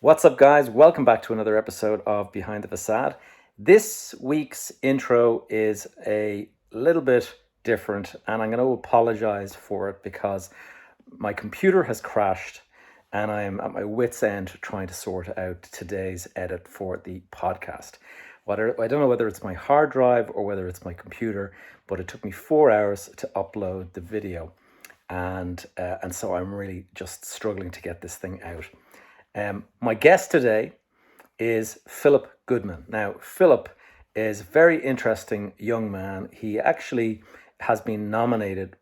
What's up, guys? Welcome back to another episode of Behind the Facade. This week's intro is a little bit different, and I'm going to apologize for it because my computer has crashed and I am at my wit's end trying to sort out today's edit for the podcast. I don't know whether it's my hard drive or whether it's my computer, but it took me 4 hours to upload the video, and so I'm really just struggling to get this thing out. My guest today is Philip Goodman. Now, Philip is a very interesting young man. He actually has been nominated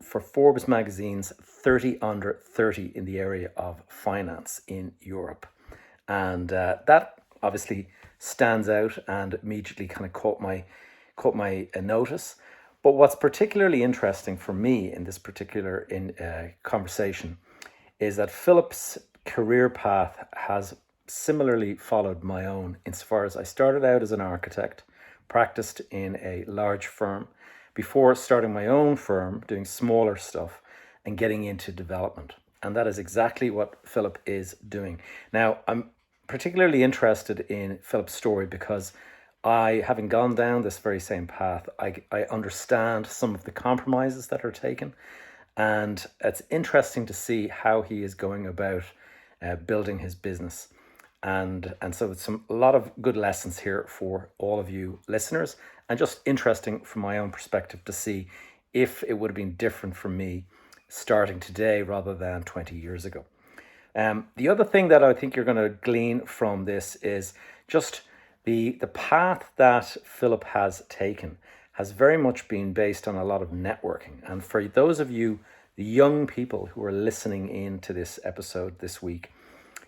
for Forbes magazine's 30 Under 30 in the area of finance in Europe. And that obviously stands out and immediately kind of caught my notice. But what's particularly interesting for me in this particular conversation is that Philip's career path has similarly followed my own, insofar as I started out as an architect, practiced in a large firm before starting my own firm, doing smaller stuff and getting into development. And that is exactly what Philip is doing. Now, I'm particularly interested in Philip's story because having gone down this very same path, I understand some of the compromises that are taken. And it's interesting to see how he is going about building his business. And so it's a lot of good lessons here for all of you listeners, and just interesting from my own perspective to see if it would have been different for me starting today rather than 20 years ago. The other thing that I think you're going to glean from this is just the path that Philip has taken has very much been based on a lot of networking. And for those of you, the young people who are listening in to this episode this week,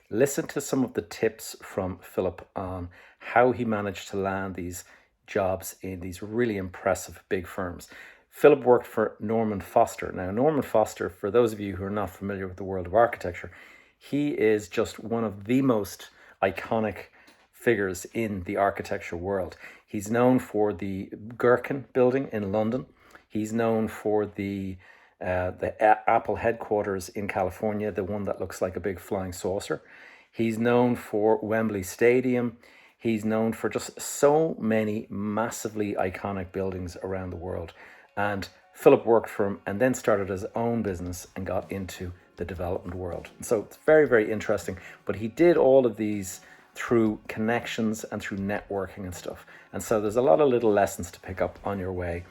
listen to some of the tips from Philip on how he managed to land these jobs in these really impressive big firms. Philip worked for Norman Foster. Now, Norman Foster, for those of you who are not familiar with the world of architecture, he is just one of the most iconic figures in the architecture world. He's known for the Gherkin building in London. He's known for the Apple headquarters in California, the one that looks like a big flying saucer. He's known for Wembley Stadium. He's known for just so many massively iconic buildings around the world. And Philip worked for him and then started his own business and got into the development world. So it's very, very interesting. But he did all of these through connections and through networking and stuff. And so there's a lot of little lessons to pick up on your way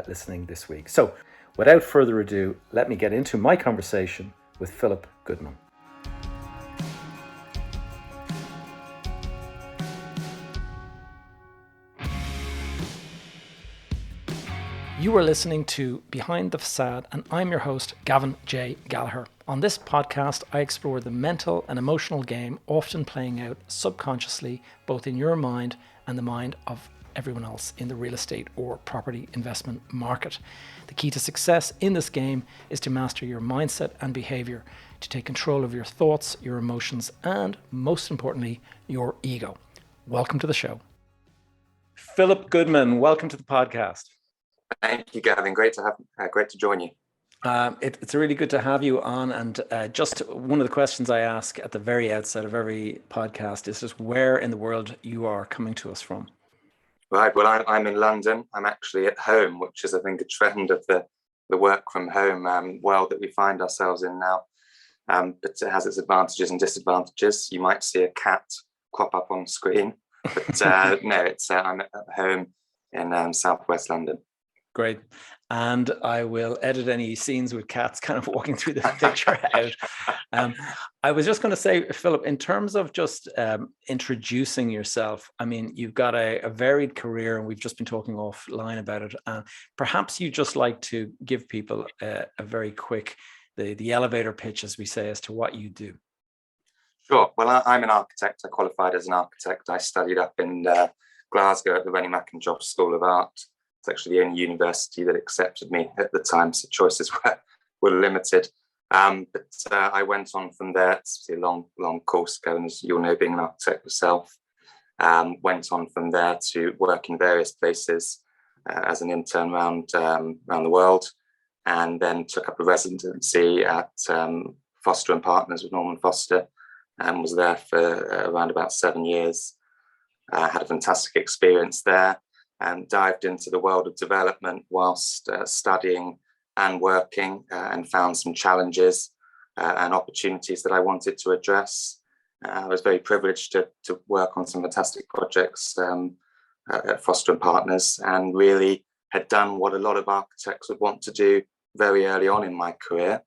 listening this week. So without further ado, let me get into my conversation with Philip Goodman. You are listening to Behind the Facade, and I'm your host, Gavin J. Gallagher. On this podcast, I explore the mental and emotional game often playing out subconsciously, both in your mind and the mind of everyone else in the real estate or property investment market. The key to success in this game is to master your mindset and behavior, to take control of your thoughts, your emotions, and most importantly, your ego. Welcome to the show. Philip Goodman, welcome to the podcast. Thank you, Gavin. Great to join you. It's really good to have you on. And just one of the questions I ask at the very outset of every podcast is just where in the world you are coming to us from. Right. Well, I'm in London. I'm actually at home, which is, I think, a trend of the work from home world that we find ourselves in now. But it has its advantages and disadvantages. You might see a cat crop up on screen, but no, I'm at home in southwest London. Great. And I will edit any scenes with cats kind of walking through this picture out. I was just going to say, Philip, in terms of just introducing yourself, I mean, you've got a varied career and we've just been talking offline about it. Perhaps you just like to give people a very quick, the elevator pitch, as we say, as to what you do. Sure. Well, I'm an architect. I qualified as an architect. I studied up in Glasgow at the Rennie Mackintosh School of Art. It's actually the only university that accepted me at the time, so choices were limited. But I went on from there. It's a long course going, as you'll know, being an architect yourself. Went on from there to work in various places as an intern around the world, and then took up a residency at Foster and Partners with Norman Foster, and was there for around about 7 years. Had a fantastic experience there and dived into the world of development whilst studying and working, and found some challenges and opportunities that I wanted to address. I was very privileged to work on some fantastic projects at Foster and Partners, and really had done what a lot of architects would want to do very early on in my career,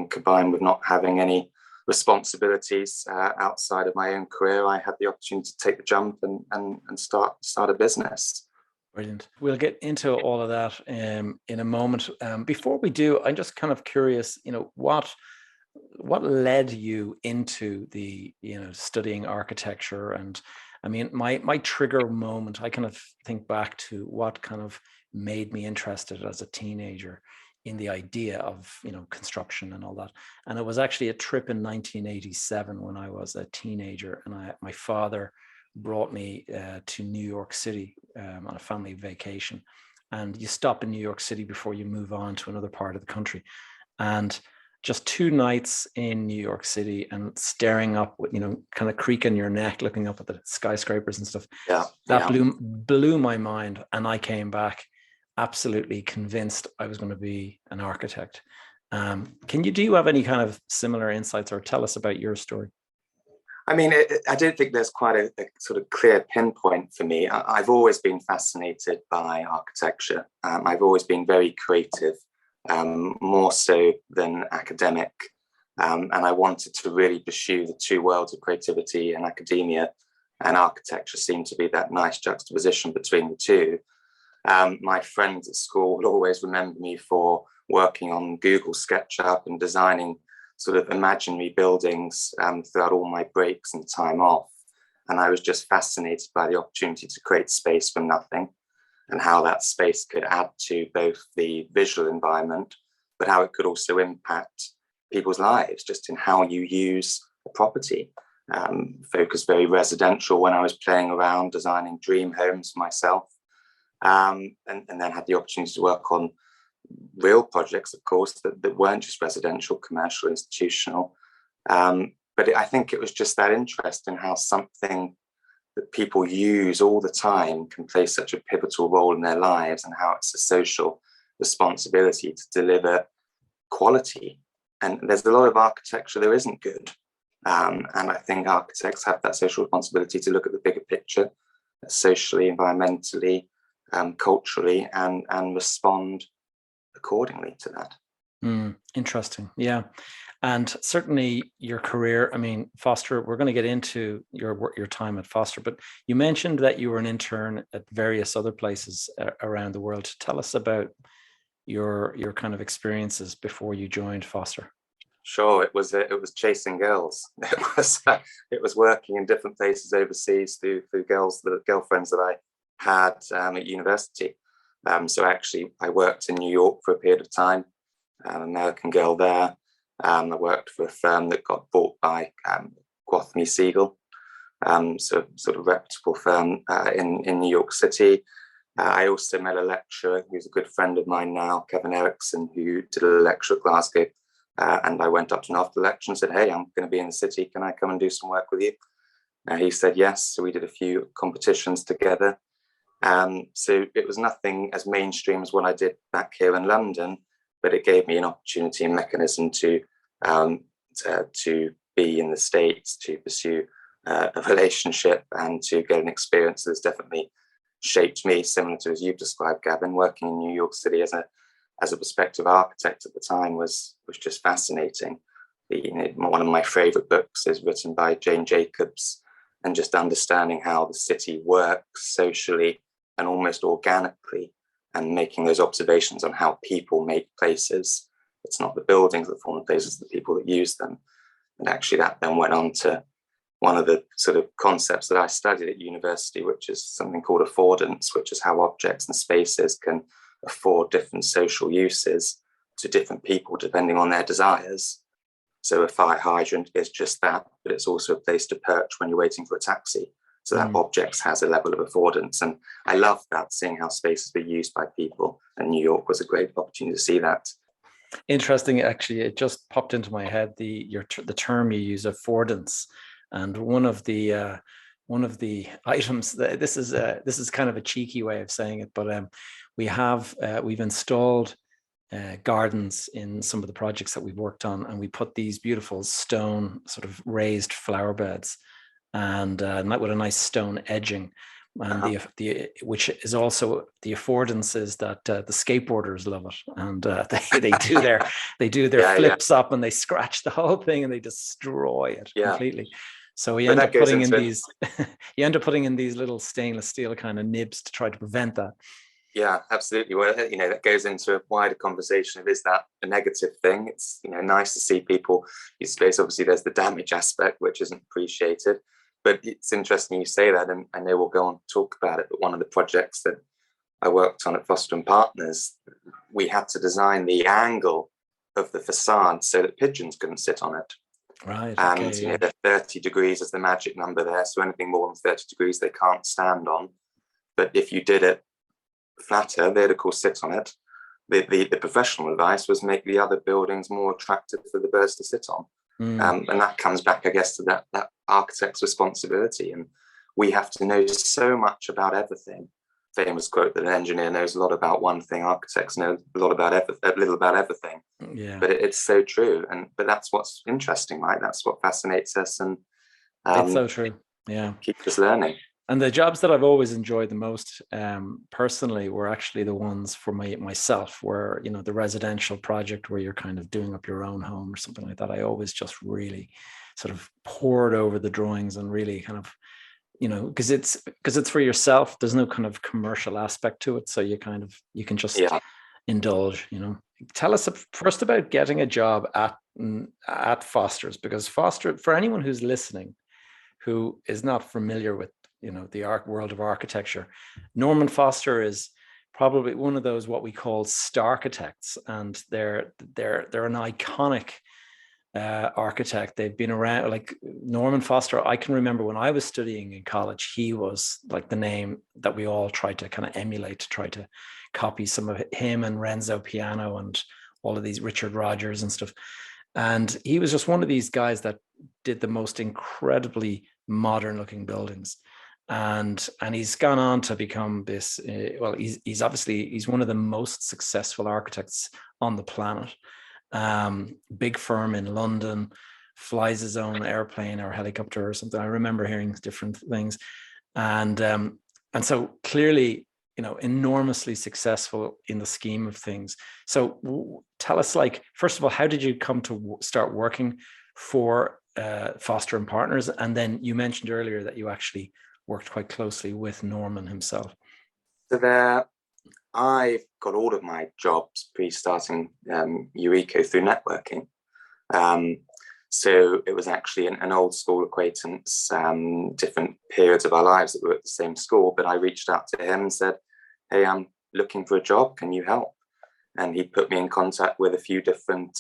combined with not having any responsibilities outside of my own career. I had the opportunity to take the jump and start a business. Brilliant. We'll get into all of that in a moment. Before we do, I'm just kind of curious, what led you into the, studying architecture? And I mean, my trigger moment, I kind of think back to what kind of made me interested as a teenager in the idea of, construction and all that. And it was actually a trip in 1987 when I was a teenager, and my father brought me to New York City on a family vacation. And you stop in New York City before you move on to another part of the country. And just 2 nights in New York City and staring up, kind of creaking your neck, looking up at the skyscrapers and stuff. That blew my mind. And I came back absolutely convinced I was going to be an architect. Do you have any kind of similar insights, or tell us about your story? I mean, I don't think there's quite a sort of clear pinpoint for me. I've always been fascinated by architecture. I've always been very creative, more so than academic. And I wanted to really pursue the two worlds of creativity and academia, and architecture seemed to be that nice juxtaposition between the two. My friends at school will always remember me for working on Google SketchUp and designing sort of imaginary buildings throughout all my breaks and time off. And I was just fascinated by the opportunity to create space from nothing, and how that space could add to both the visual environment, but how it could also impact people's lives, just in how you use a property. Focused very residential when I was playing around, designing dream homes myself. And then had the opportunity to work on real projects, of course, that weren't just residential, commercial, institutional. But I think it was just that interest in how something that people use all the time can play such a pivotal role in their lives, and how it's a social responsibility to deliver quality. And there's a lot of architecture that isn't good. And I think architects have that social responsibility to look at the bigger picture, socially, environmentally, culturally, and respond accordingly to that. Interesting. Yeah. And certainly your career, I mean, Foster, we're going to get into your time at Foster, but you mentioned that you were an intern at various other places around the world. Tell us about your kind of experiences before you joined Foster. Sure, it was chasing girls. It was working in different places overseas through girlfriends that I had at university. So actually, I worked in New York for a period of time. American girl there. I worked for a firm that got bought by Gwathmey Siegel, so sort of reputable firm in New York City. I also met a lecturer who's a good friend of mine now, Kevin Erickson, who did a lecture at Glasgow. And I went up to him after the lecture and said, "Hey, I'm going to be in the city. Can I come and do some work with you?" He said yes. So we did a few competitions together. So it was nothing as mainstream as what I did back here in London, but it gave me an opportunity and mechanism to be in the States, to pursue a relationship, and to get an experience that's definitely shaped me, similar to as you've described, Gavin. Working in New York City as a prospective architect at the time was just fascinating. One of my favorite books is written by Jane Jacobs, and just understanding how the city works socially and almost organically, and making those observations on how people make places. It's not the buildings that form the places, the people that use them. And actually that then went on to one of the sort of concepts that I studied at university, which is something called affordance, which is how objects and spaces can afford different social uses to different people depending on their desires. So a fire hydrant is just that, but it's also a place to perch when you're waiting for a taxi. So that objects has a level of affordance. And I love that, seeing how spaces were used by people. And New York was a great opportunity to see that. Interesting, actually, it just popped into my head the term you use, affordance, and one of the items that this is kind of a cheeky way of saying it, but we've installed gardens in some of the projects that we've worked on, and we put these beautiful stone sort of raised flower beds, and with a nice stone edging. And the which is also the affordance is that the skateboarders love it, and they do their flips up, and they scratch the whole thing, and they destroy it completely. So you end up putting in these you end up putting in these little stainless steel kind of nibs to try to prevent that. Yeah, absolutely. Well, that goes into a wider conversation of, is that a negative thing? It's, nice to see people use space. Obviously, there's the damage aspect, which isn't appreciated. But it's interesting you say that, and I know we'll go on to talk about it. But one of the projects that I worked on at Foster and Partners, we had to design the angle of the facade so that pigeons couldn't sit on it. Right. And the 30 degrees is the magic number there. So anything more than 30 degrees, they can't stand on. But if you did it flatter, they'd of course sit on it. The professional advice was make the other buildings more attractive for the birds to sit on. And that comes back, I guess, to that architect's responsibility. And we have to know so much about everything. Famous quote that an engineer knows a lot about one thing, architects know a little about everything. Yeah. But it's so true. But that's what's interesting, right? That's what fascinates us, and it's so true. Yeah, keeps us learning. And the jobs that I've always enjoyed the most personally were actually the ones for myself, where, the residential project where you're kind of doing up your own home or something like that. I always just really sort of poured over the drawings and really kind of, because it's for yourself. There's no kind of commercial aspect to it. So you can just indulge, Tell us first about getting a job at Foster's, because Foster, for anyone who's listening, who is not familiar with the world of architecture, Norman Foster is probably one of those what we call starchitects, and they're an iconic architect. They've been around, like Norman Foster. I can remember when I was studying in college, he was like the name that we all tried to kind of emulate, to try to copy some of him and Renzo Piano and all of these Richard Rogers and stuff. And he was just one of these guys that did the most incredibly modern looking buildings. And he's gone on to become this, he's one of the most successful architects on the planet. Big firm in London, flies his own airplane or helicopter or something. I remember hearing different things. And so clearly, enormously successful in the scheme of things. So tell us, first of all, how did you come to start working for Foster and Partners? And then you mentioned earlier that you actually worked quite closely with Norman himself. So there, I've got all of my jobs pre-starting Eureka through networking. So it was actually an old school acquaintance, different periods of our lives that were at the same school, but I reached out to him and said, hey, I'm looking for a job, can you help? And he put me in contact with a few different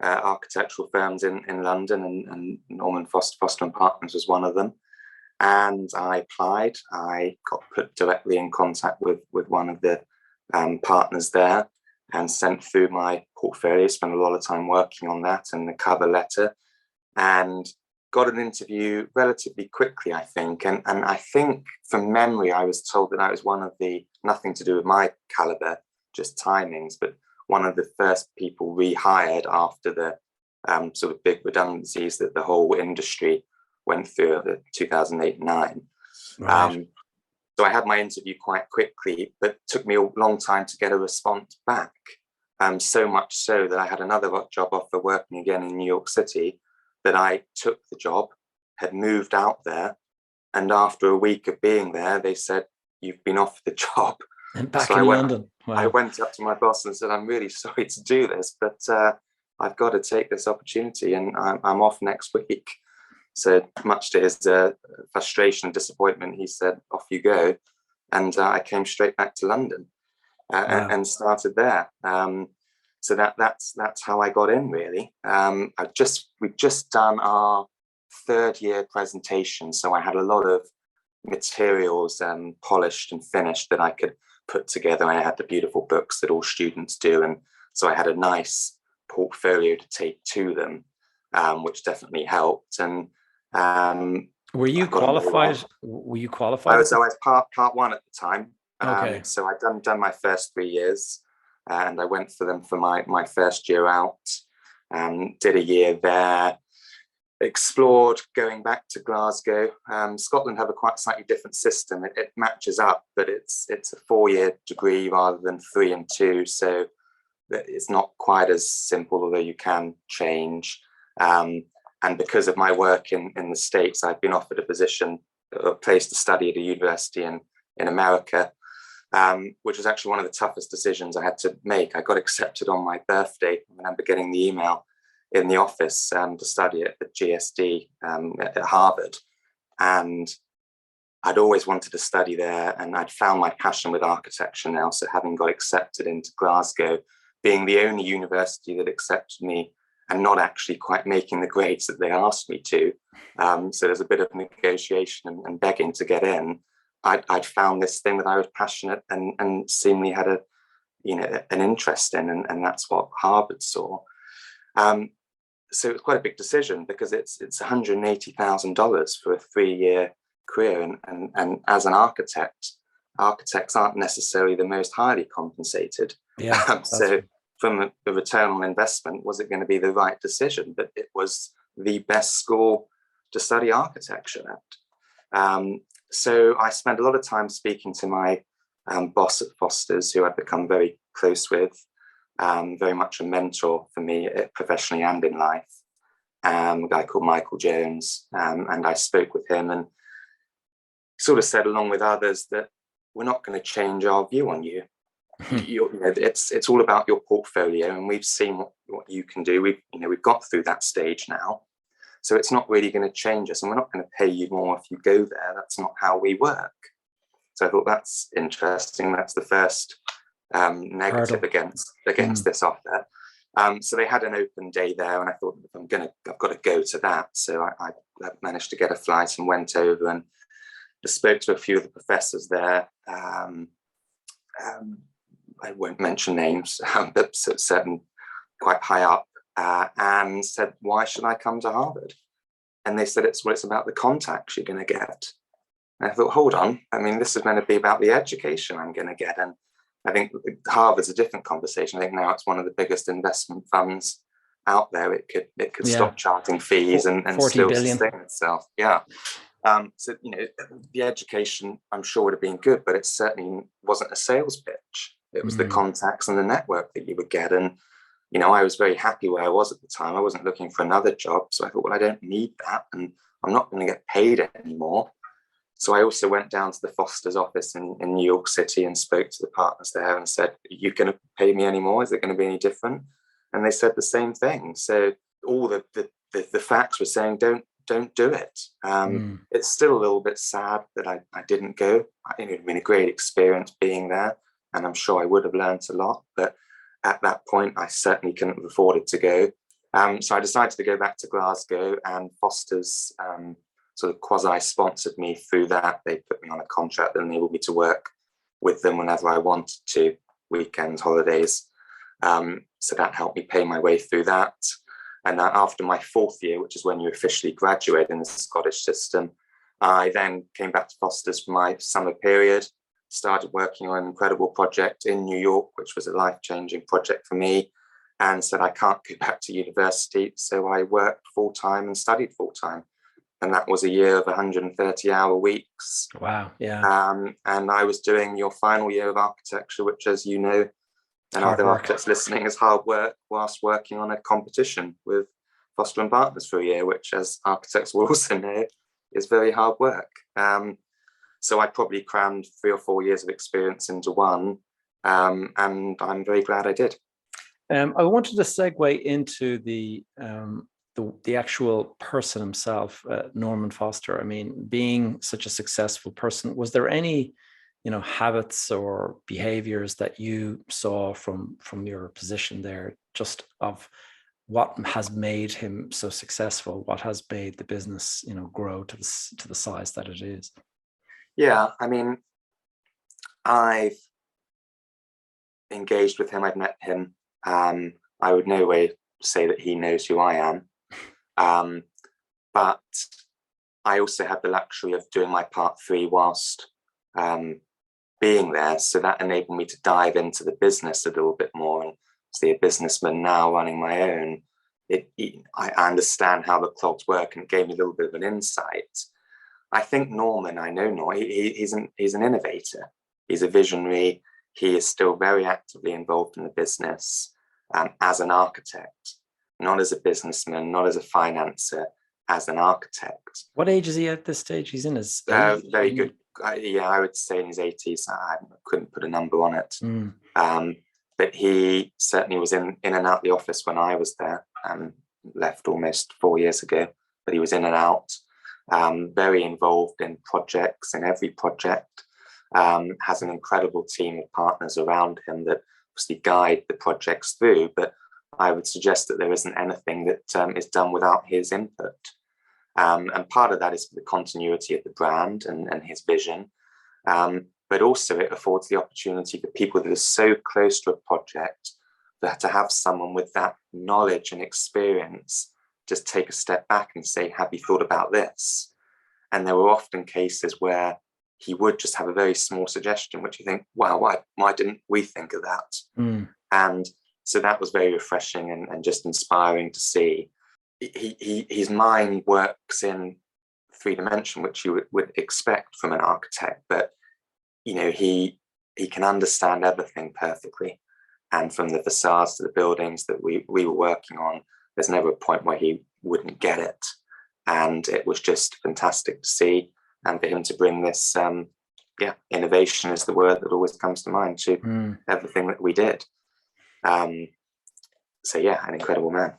architectural firms in London, and Norman Foster and Partners was one of them. And I applied. I got put directly in contact with one of the partners there and sent through my portfolio, spent a lot of time working on that and the cover letter, and got an interview relatively quickly, I think. And I think from memory, I was told that I was one of the, nothing to do with my caliber, just timings, but one of the first people rehired after the sort of big redundancies that the whole industry went through the 2008-9. Right. So I had my interview quite quickly, but it took me a long time to get a response back. So much so that I had another job offer working again in New York City, that I took the job, had moved out there, and after a week of being there, they said, you've been offered the job. And back in London. Wow. I went up to my boss and said, I'm really sorry to do this, but I've got to take this opportunity, and I'm off next week. So much to his frustration and disappointment, he said, off you go. And I came straight back to London and started there. So that's how I got in, really. We'd just done our third year presentation. So I had a lot of materials polished and finished that I could put together. I had the beautiful books that all students do, and So I had a nice portfolio to take to them, which definitely helped. And were you I got on very qualified? well. Were you I qualified at was, I this? was part one at the time. Okay. So I'd done my first 3 years, and I went for them for my first year out. Did a year there, explored going back to Glasgow. Scotland have a quite slightly different system. It matches up, but it's a 4-year degree rather than 3 and 2. So it's not quite as simple, although you can change. And because of my work in the States, I've been offered a place to study at a university in America, which was actually one of the toughest decisions I had to make. I got accepted on my birthday. I remember getting the email in the office to study at the GSD at Harvard. And I'd always wanted to study there, and I'd found my passion with architecture now. So having got accepted into Glasgow, being the only university that accepted me and not actually quite making the grades that they asked me to. So there's a bit of negotiation and begging to get in. I'd found this thing that I was passionate and seemingly had an interest in, and that's what Harvard saw. So it was quite a big decision because it's $180,000 for a 3-year career, and as an architect, architects aren't necessarily the most highly compensated. Yeah. So from the return on investment, was it going to be the right decision? But it was the best school to study architecture at. So I spent a lot of time speaking to my boss at Foster's, who I've become very close with, very much a mentor for me professionally and in life, a guy called Michael Jones. And I spoke with him and sort of said, along with others, that we're not going to change our view on you. It's all about your portfolio, and we've seen what you can do. We've got through that stage now. So it's not really going to change us, and we're not going to pay you more if you go there. That's not how we work. So I thought that's interesting. That's the first negative against this offer. So they had an open day there, and I thought, I've got to go to that. So I managed to get a flight and went over and spoke to a few of the professors there. I won't mention names, but certain quite high up, and said, why should I come to Harvard? And they said, it's about the contacts you're going to get. And I thought, hold on. I mean, this is going to be about the education I'm going to get. And I think Harvard's a different conversation. I think now it's one of the biggest investment funds out there. It could stop charging fees and still billion. Sustain itself. Yeah. So, the education, I'm sure, would have been good, but it certainly wasn't a sales pitch. It was the contacts and the network that you would get. And, I was very happy where I was at the time. I wasn't looking for another job. So I thought, well, I don't need that, and I'm not going to get paid anymore. So I also went down to the Foster's office in New York City and spoke to the partners there and said, are you going to pay me anymore? Is it going to be any different? And they said the same thing. So all the facts were saying, don't do it. It's still a little bit sad that I didn't go. I think it'd been a great experience being there, and I'm sure I would have learned a lot. But at that point, I certainly couldn't have afforded to go. So I decided to go back to Glasgow, and Foster's sort of quasi-sponsored me through that. They put me on a contract that enabled me to work with them whenever I wanted to, weekends, holidays. So that helped me pay my way through that. And after my 4th year, which is when you officially graduate in the Scottish system, I then came back to Foster's for my summer period, started working on an incredible project in New York, which was a life-changing project for me, and said I can't go back to university. So I worked full-time and studied full-time. And that was a year of 130-hour weeks. Wow, yeah. And I was doing your final year of architecture, which, as you know, and other architects listening, is hard work, whilst working on a competition with Foster and Partners for a year, which, as architects will also know, is very hard work. So I probably crammed 3 or 4 years of experience into one, and I'm very glad I did. I wanted to segue into the actual person himself, Norman Foster. I mean, being such a successful person, was there any habits or behaviors that you saw from your position there, just of what has made him so successful, what has made the business grow to the size that it is? Yeah, I mean, I've engaged with him, I've met him I would no way say that he knows who I am. But I also had the luxury of doing my part 3 whilst being there. So that enabled me to dive into the business a little bit more. And as a businessman now running my own, I understand how the clogs work, and it gave me a little bit of an insight. I think Norman, I know Norman, he's an innovator. He's a visionary. He is still very actively involved in the business as an architect, not as a businessman, not as a financer, as an architect. What age is he at this stage? He's in his very good. I would say in his 80s. I couldn't put a number on it. But he certainly was in and out the office when I was there, left almost 4 years ago, but he was in and out, very involved in projects, in every project, has an incredible team of partners around him that obviously guide the projects through, but I would suggest that there isn't anything that is done without his input. And part of that is for the continuity of the brand and his vision. But also it affords the opportunity for people that are so close to a project that to have someone with that knowledge and experience just take a step back and say, have you thought about this? And there were often cases where he would just have a very small suggestion, which you think, wow, why didn't we think of that? And so that was very refreshing and just inspiring to see. His mind works in 3 dimension, which you would expect from an architect, but he can understand everything perfectly. And from the facades to the buildings that we were working on, there's never a point where he wouldn't get it. And it was just fantastic to see. And for him to bring this, innovation is the word that always comes to mind to everything that we did. An incredible man.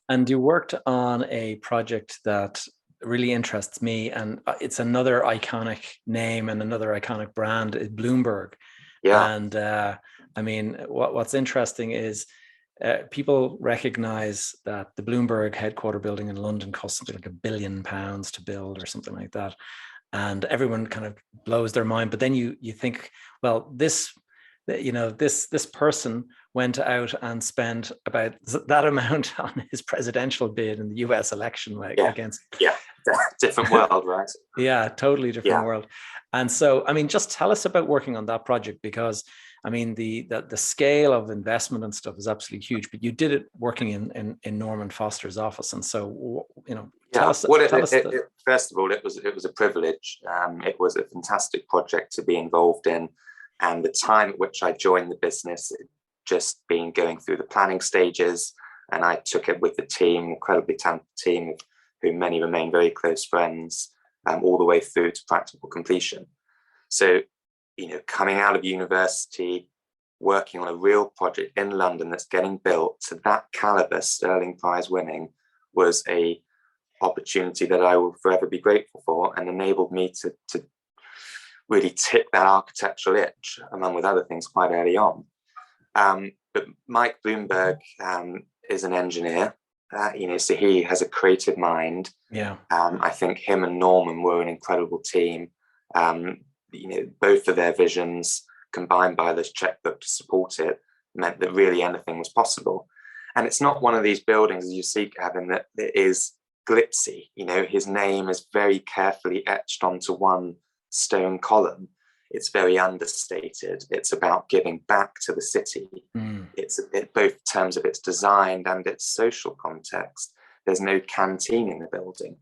And you worked on a project that really interests me, and it's another iconic name and another iconic brand, Bloomberg. Yeah. And what's interesting is people recognize that the Bloomberg headquarter building in London cost something like £1 billion to build or something like that. And everyone kind of blows their mind. But then you think, well, this person went out and spent about that amount on his presidential bid in the US election against. Yeah, different world, right? Yeah, totally different world. And so, just tell us about working on that project, because the scale of investment and stuff is absolutely huge, but you did it working in Norman Foster's office. And so, tell us. First of all, it was a privilege. It was a fantastic project to be involved in. And the time at which I joined the business, it just been going through the planning stages, and I took it with the team, incredibly talented team, of whom many remain very close friends, all the way through to practical completion. So, coming out of university, working on a real project in London that's getting built to that caliber, Sterling Prize winning, was a opportunity that I will forever be grateful for, and enabled me to really tick that architectural itch, along with other things, quite early on. But Mike Bloomberg is an engineer, so he has a creative mind. Yeah. I think him and Norman were an incredible team. Both of their visions combined by this checkbook to support it meant that really anything was possible. And it's not one of these buildings, as you see, Gavin, that is glitzy. His name is very carefully etched onto one stone column. It's very understated. It's about giving back to the city. It's both in terms of its design and its social context. There's no canteen in the building.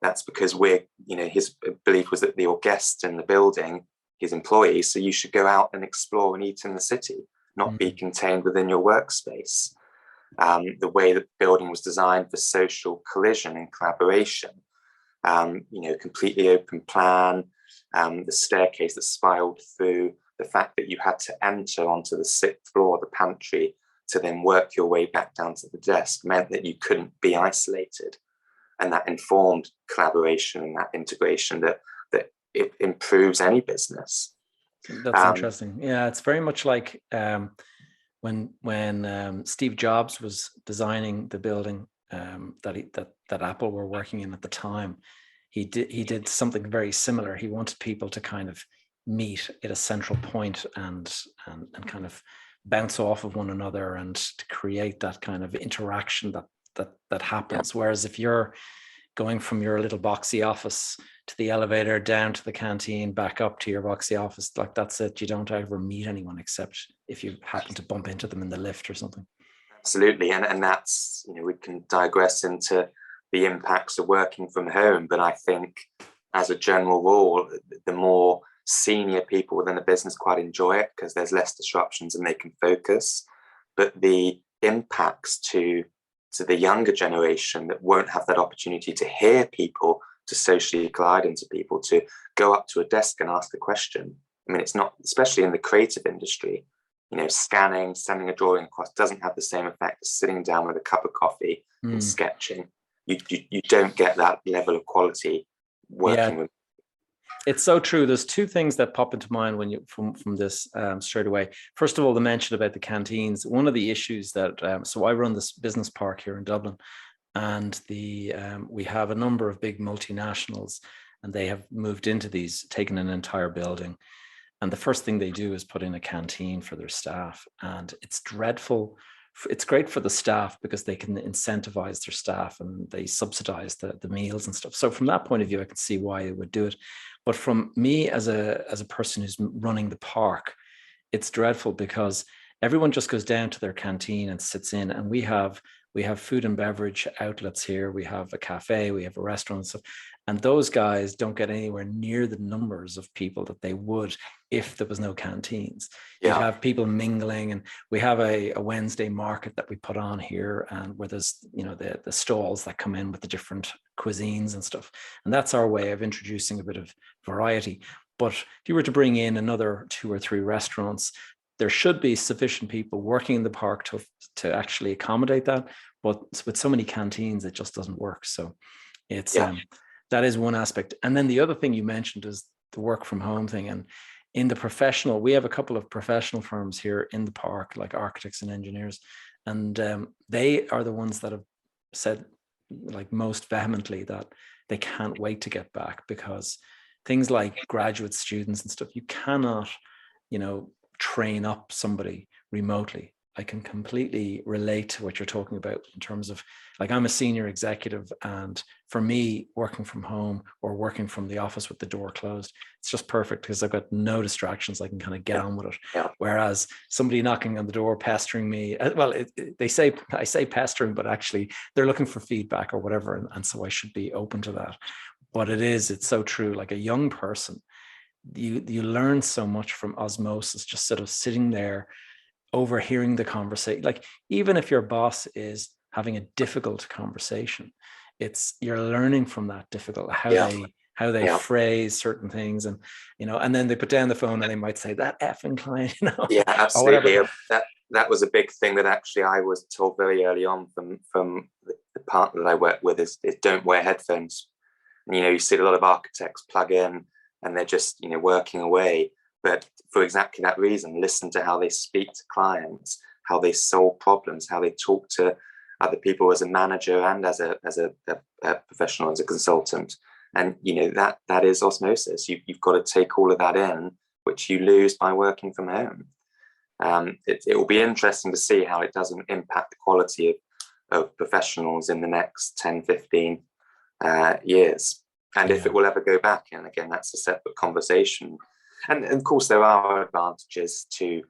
That's because his belief was that your guests in the building, his employees, so you should go out and explore and eat in the city, not be contained within your workspace. The way that the building was designed for social collision and collaboration, completely open plan, the staircase that spiraled through, the fact that you had to enter onto the 6th floor, the pantry, to then work your way back down to the desk, meant that you couldn't be isolated. And that informed collaboration and that integration that it improves any business. That's interesting. Yeah, it's very much like when Steve Jobs was designing the building that Apple were working in at the time. He did something very similar. He wanted people to kind of meet at a central point and kind of bounce off of one another and to create that kind of interaction that happens. Whereas if you're going from your little boxy office to the elevator, down to the canteen, back up to your boxy office, like that's it. You don't ever meet anyone except if you happen to bump into them in the lift or something. Absolutely. And that's, we can digress into the impacts of working from home. But I think as a general rule, the more senior people within the business quite enjoy it because there's less disruptions and they can focus. But the impacts to the younger generation that won't have that opportunity to hear people, to socially collide into people, to go up to a desk and ask a question. I mean, it's not, especially in the creative industry, scanning, sending a drawing across doesn't have the same effect as sitting down with a cup of coffee and sketching. You don't get that level of quality working with. It's so true. There's two things that pop into mind when you from this straight away. First of all, the mention about the canteens. One of the issues that so I run this business park here in Dublin, and we have a number of big multinationals, and they have moved into these, taken an entire building, and the first thing they do is put in a canteen for their staff, and it's dreadful. It's great for the staff because they can incentivize their staff and they subsidize the meals and stuff. So from that point of view, I can see why they would do it. But from me as a person who's running the park, it's dreadful because everyone just goes down to their canteen and sits in, and we have food and beverage outlets here. We have a cafe, we have a restaurant and stuff. And those guys don't get anywhere near the numbers of people that they would if there was no canteens. You have people mingling, and we have a Wednesday market that we put on here, and where there's the stalls that come in with the different cuisines and stuff. And that's our way of introducing a bit of variety. But if you were to bring in another 2 or 3 restaurants, there should be sufficient people working in the park to actually accommodate that. But with so many canteens, it just doesn't work. So it's that is one aspect. And then the other thing you mentioned is the work from home thing. And in the professional, we have a couple of professional firms here in the park, like architects and engineers. And they are the ones that have said, like, most vehemently that they can't wait to get back, because things like graduate students and stuff, you cannot, train up somebody remotely. I can completely relate to what you're talking about in terms of, like, I'm a senior executive, and for me, working from home or working from the office with the door closed, it's just perfect because I've got no distractions. I can kind of get on with it. Yeah. Whereas somebody knocking on the door, pestering me, well, I say pestering, but actually they're looking for feedback or whatever. And so I should be open to that. But it's so true. Like, a young person, you learn so much from osmosis, just sort of sitting there, overhearing the conversation. Like, even if your boss is having a difficult conversation, you're learning from that difficult, how they phrase certain things, and and then they put down the phone and they might say, "That effing client," Yeah, absolutely. That was a big thing that actually I was told very early on from the partner that I work with is don't wear headphones. And, you see a lot of architects plug in and they're just working away. But for exactly that reason, listen to how they speak to clients, how they solve problems, how they talk to other people as a manager and as a professional, as a consultant. And that is osmosis. You've got to take all of that in, which you lose by working from home. It will be interesting to see how it doesn't impact the quality of professionals in the next 10, 15 years. And if it will ever go back. And again, that's a separate conversation. And of course, there are advantages to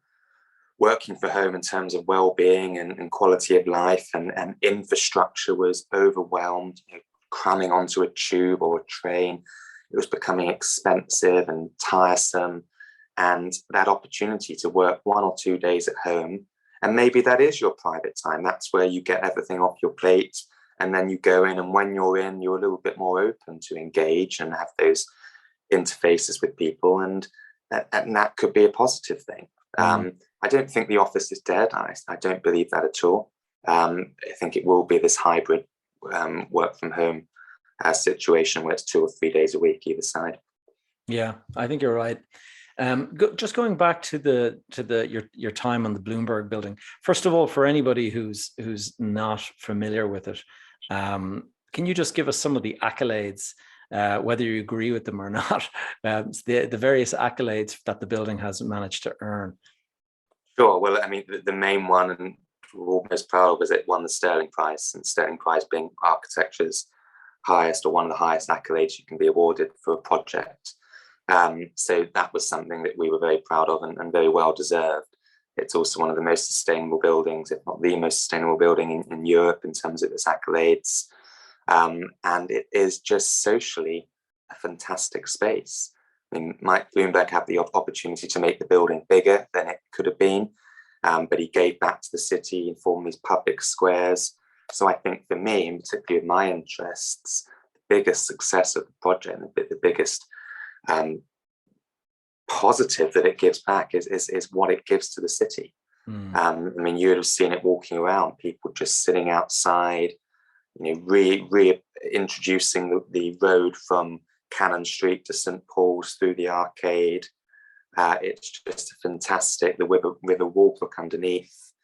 working from home in terms of well-being and quality of life, and infrastructure was overwhelmed. Cramming onto a tube or a train, it was becoming expensive and tiresome. And that opportunity to work 1 or 2 days at home, and maybe that is your private time. That's where you get everything off your plate, and then you go in, and when you're in, you're a little bit more open to engage and have those interfaces with people, and that could be a positive thing. I don't think the office is dead. I don't believe that at all. I think it will be this hybrid work from home situation where it's 2 or 3 days a week either side. Yeah, I think you're right. Just going back to your time on the Bloomberg building. First of all, for anybody who's not familiar with it, can you just give us some of the accolades, whether you agree with them or not, the various accolades that the building has managed to earn? Sure. Well, I mean, the main one, and we're all most proud of, is it won the Sterling Prize, and Sterling Prize being architecture's highest, or one of the highest accolades you can be awarded for a project. So that was something that we were very proud of, and very well deserved. It's also one of the most sustainable buildings, if not the most sustainable building in Europe in terms of its accolades. And it is just socially a fantastic space. I mean, Mike Bloomberg had the opportunity to make the building bigger than it could have been, but he gave back to the city and formed these public squares. So I think for me, and particularly with my interests, the biggest success of the project, and the biggest positive that it gives back is what it gives to the city. I mean, you would have seen it walking around, people just sitting outside, reintroducing the road from Cannon Street to St. Paul's through the arcade. It's just fantastic. The River Walbrook underneath.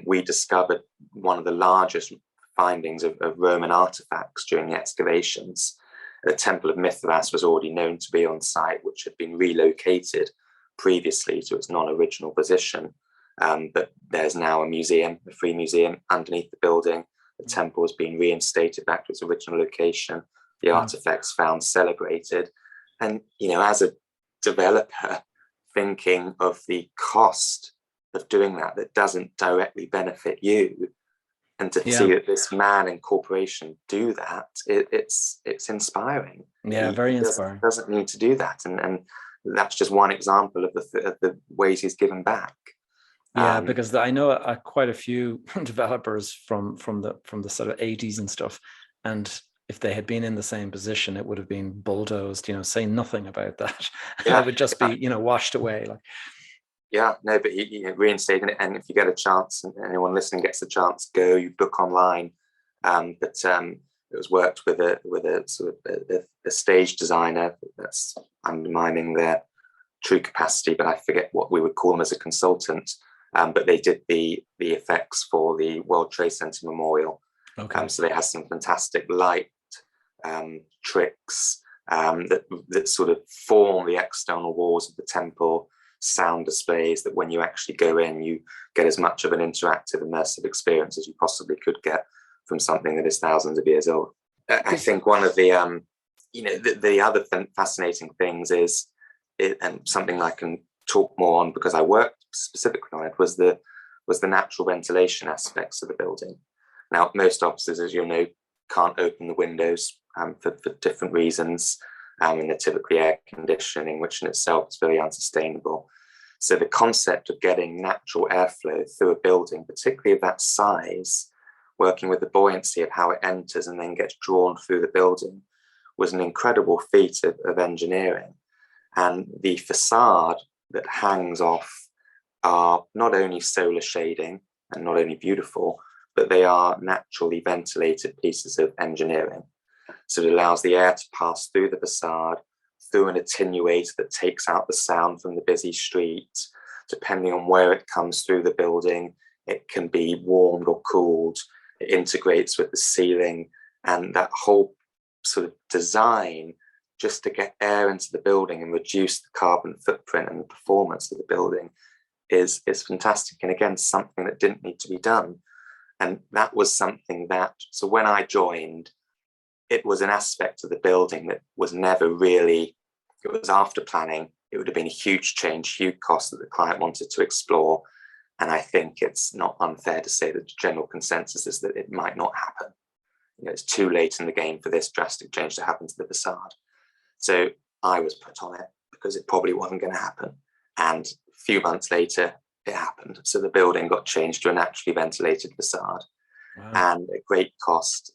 We discovered one of the largest findings of Roman artifacts during the excavations. The Temple of Mithras was already known to be on site, which had been relocated previously to its non-original position. But there's now a museum, a free museum underneath the building. The temple has been reinstated back to its original location. The artifacts found celebrated. And, as a developer, thinking of the cost of doing that doesn't directly benefit you, and to see that this man and corporation do that, it's inspiring. Yeah, very inspiring. Doesn't need to do that, and that's just one example of the ways he's given back. Yeah, because I know quite a few developers from the sort of 80s and stuff, and if they had been in the same position, it would have been bulldozed. Say nothing about that. It would just be washed away. Like. Yeah, no, but reinstating it, and if you get a chance, and anyone listening gets a chance, go. You book online. But it was worked with a sort of a stage designer that's undermining their true capacity, but I forget what we would call them as a consultant. But they did the effects for the World Trade Center Memorial. Okay. So they had some fantastic light tricks that sort of form the external walls of the temple. Sound displays that when you actually go in, you get as much of an interactive, immersive experience as you possibly could get from something that is thousands of years old. I think one of the the other fascinating things is, and something I can talk more on because I worked specifically on it, was the natural ventilation aspects of the building. Now, most offices, as you'll know, can't open the windows for different reasons. And they're typically air conditioning, which in itself is very unsustainable. So the concept of getting natural airflow through a building, particularly of that size, working with the buoyancy of how it enters and then gets drawn through the building, was an incredible feat of engineering. And the facade that hangs off are not only solar shading and not only beautiful, but they are naturally ventilated pieces of engineering. So it allows the air to pass through the facade, through an attenuator that takes out the sound from the busy street. Depending on where it comes through the building, it can be warmed or cooled. It integrates with the ceiling, and that whole sort of design just to get air into the building and reduce the carbon footprint and the performance of the building is fantastic. And again, something that didn't need to be done. And that was something that, so when I joined, it was an aspect of the building that was never really, it was after planning. It would have been a huge change, huge cost that the client wanted to explore. And I think it's not unfair to say that the general consensus is that it might not happen. It's too late in the game for this drastic change to happen to the facade. So I was put on it because it probably wasn't going to happen. And a few months later, it happened. So the building got changed to a naturally ventilated facade. Wow. And at great cost.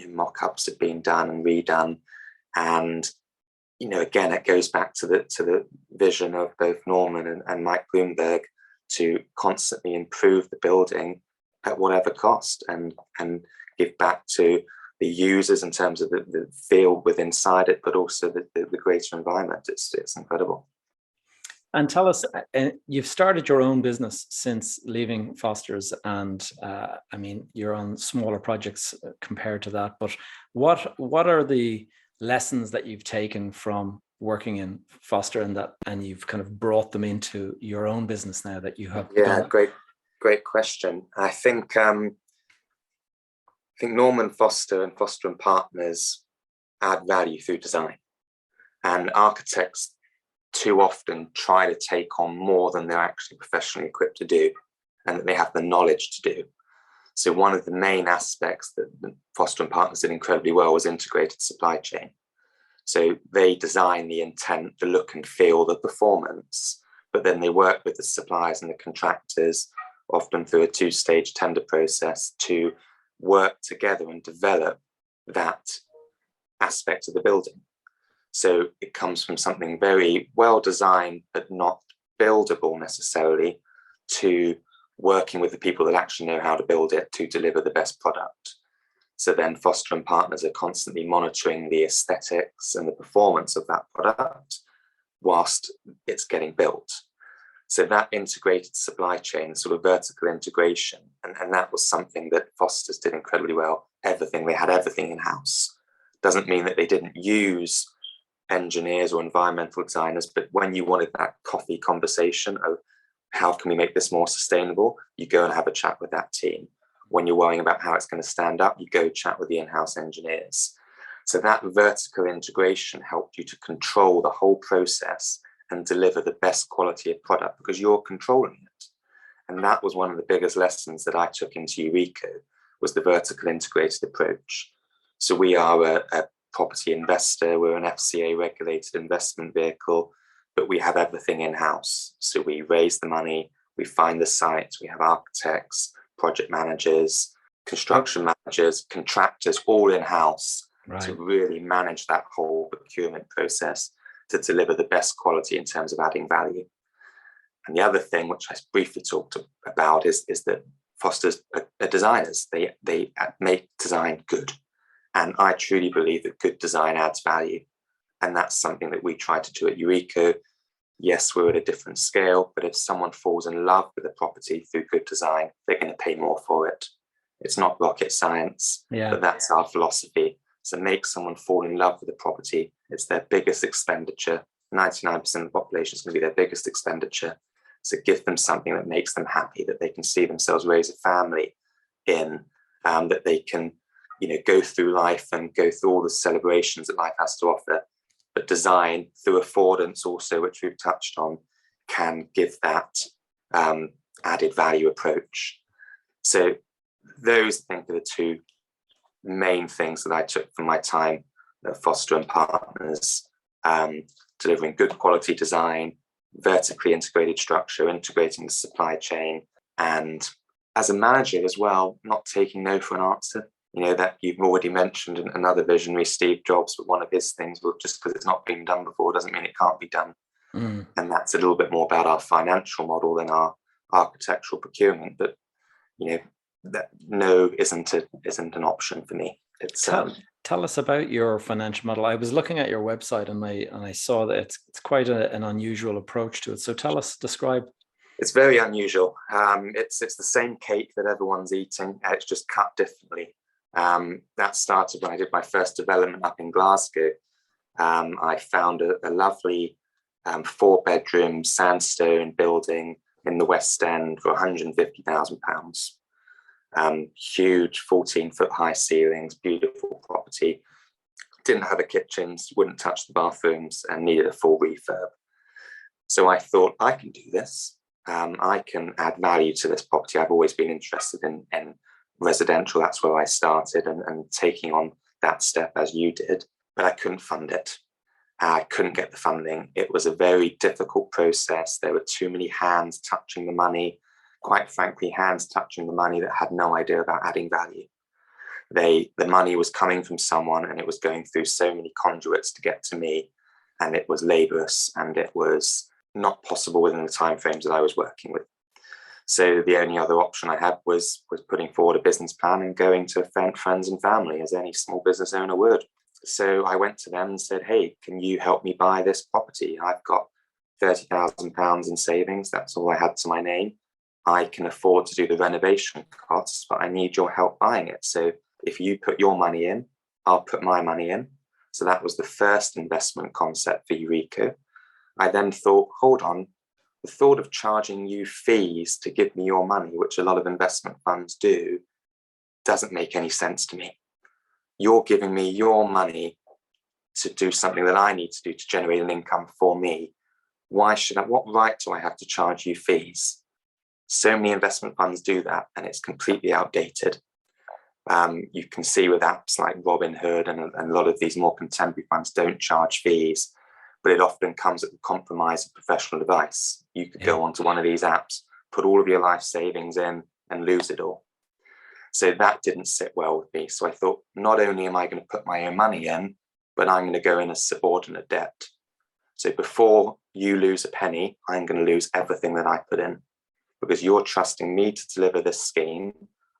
Mock-ups have been done and redone. And, again, it goes back to the vision of both Norman and Mike Bloomberg to constantly improve the building at whatever cost and give back to the users in terms of the feel within inside it, but also the greater environment. It's incredible. And tell us, you've started your own business since leaving Foster's, and you're on smaller projects compared to that. But what are the lessons that you've taken from working in Foster and you've kind of brought them into your own business now that you have Yeah, done? great question. I think Norman Foster and Foster and Partners add value through design, and architects too often try to take on more than they're actually professionally equipped to do, and that they have the knowledge to do. So one of the main aspects that Foster and Partners did incredibly well was integrated supply chain. So they design the intent, the look and feel, the performance, but then they work with the suppliers and the contractors, often through a two-stage tender process, to work together and develop that aspect of the building. So it comes from something very well designed, but not buildable necessarily, to working with the people that actually know how to build it to deliver the best product. So then Foster and Partners are constantly monitoring the aesthetics and the performance of that product whilst it's getting built. So that integrated supply chain, sort of vertical integration, and that was something that Foster's did incredibly well. They had everything in-house. Doesn't mean that they didn't use engineers or environmental designers, but when you wanted that coffee conversation of how can we make this more sustainable, you go and have a chat with that team. When you're worrying about how it's going to stand up, you go chat with the in-house engineers. So that vertical integration helped you to control the whole process and deliver the best quality of product because you're controlling it. And that was one of the biggest lessons that I took into Eureka, was the vertical integrated approach. So we are a property investor, we're an FCA regulated investment vehicle, but we have everything in-house. So we raise the money, we find the sites, we have architects, project managers, construction managers, contractors, all in-house, right, to really manage that whole procurement process to deliver the best quality in terms of adding value. And the other thing, which I briefly talked about, is that Foster's are designers. They make design good. And I truly believe that good design adds value. And that's something that we try to do at Eureka. Yes, we're at a different scale, but if someone falls in love with a property through good design, they're going to pay more for it. It's not rocket science, but that's our philosophy. So make someone fall in love with a property. It's their biggest expenditure. 99% of the population is going to be their biggest expenditure. So give them something that makes them happy, that they can see themselves raise a family in, that they can, go through life and go through all the celebrations that life has to offer. But design through affordance also, which we've touched on, can give that added value approach. So those, I think, are the two main things that I took from my time at Foster and Partners, delivering good quality design, vertically integrated structure, integrating the supply chain, and as a manager as well, not taking no for an answer. That you've already mentioned another visionary, Steve Jobs, but one of his things was just because it's not been done before doesn't mean it can't be done. And that's a little bit more about our financial model than our architectural procurement. But that no isn't an option for me. It's tell us about your financial model. I was looking at your website and I saw that it's quite an unusual approach to it. So describe. It's very unusual. It's the same cake that everyone's eating. It's just cut differently. That started when I did my first development up in Glasgow. I found a lovely 4-bedroom sandstone building in the West End for £150,000. Huge 14-foot high ceilings, beautiful property. Didn't have a kitchen, wouldn't touch the bathrooms, and needed a full refurb. So I thought, I can do this. I can add value to this property. I've always been interested in residential. That's where I started, and taking on that step as you did, but I couldn't fund it. I couldn't get the funding. It was a very difficult process. There were too many hands touching the money. Quite frankly, hands touching the money that had no idea about adding value. The money was coming from someone and it was going through so many conduits to get to me, and it was laborious and it was not possible within the timeframes that I was working with. So the only other option I had was putting forward a business plan and going to friends and family, as any small business owner would. So I went to them and said, hey, can you help me buy this property? I've got £30,000 in savings. That's all I had to my name. I can afford to do the renovation costs, but I need your help buying it. So if you put your money in, I'll put my money in. So that was the first investment concept for Eureka. I then thought, hold on, the thought of charging you fees to give me your money, which a lot of investment funds do, doesn't make any sense to me. You're giving me your money to do something that I need to do to generate an income for me. Why should I, what right do I have to charge you fees? So many investment funds do that, and it's completely outdated. You can see with apps like Robinhood and a lot of these more contemporary funds don't charge fees, but it often comes at the compromise of professional advice. You could go onto one of these apps, put all of your life savings in and lose it all. So that didn't sit well with me. So I thought, not only am I going to put my own money in, but I'm going to go in as subordinate debt. So before you lose a penny, I'm going to lose everything that I put in, because you're trusting me to deliver this scheme.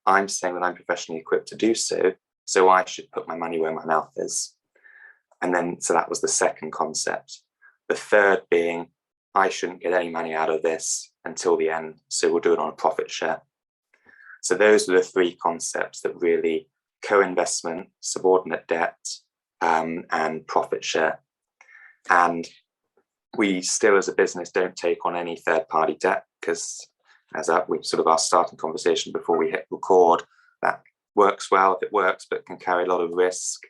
I'm saying that I'm professionally equipped to do so, so I should put my money where my mouth is. And then, so that was the second concept. The third being, I shouldn't get any money out of this until the end, so we'll do it on a profit share. So those are the three concepts that really: co-investment, subordinate debt, and profit share. And we still, as a business, don't take on any third-party debt, because as we sort of our starting conversation before we hit record, that works well if it works, but can carry a lot of risk.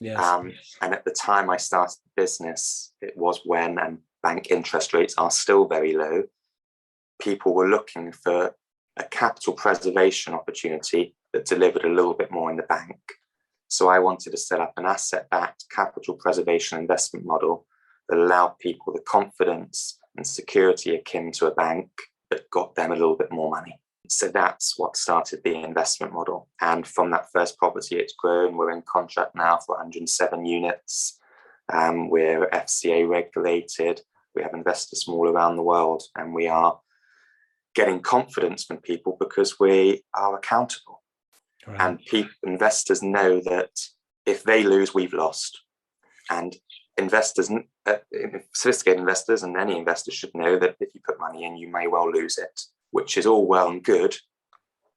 Yes. And at the time I started the business, it was when, and bank interest rates are still very low, people were looking for a capital preservation opportunity that delivered a little bit more in the bank. So I wanted to set up an asset-backed capital preservation investment model that allowed people the confidence and security akin to a bank, but got them a little bit more money. So that's what started the investment model. And from that first property, it's grown. We're in contract now for 107 units. We're FCA regulated. We have investors from all around the world, and we are getting confidence from people because we are accountable. Right. And investors know that if they lose, we've lost. And investors, sophisticated investors and any investor should know that if you put money in, you may well lose it, which is all well and good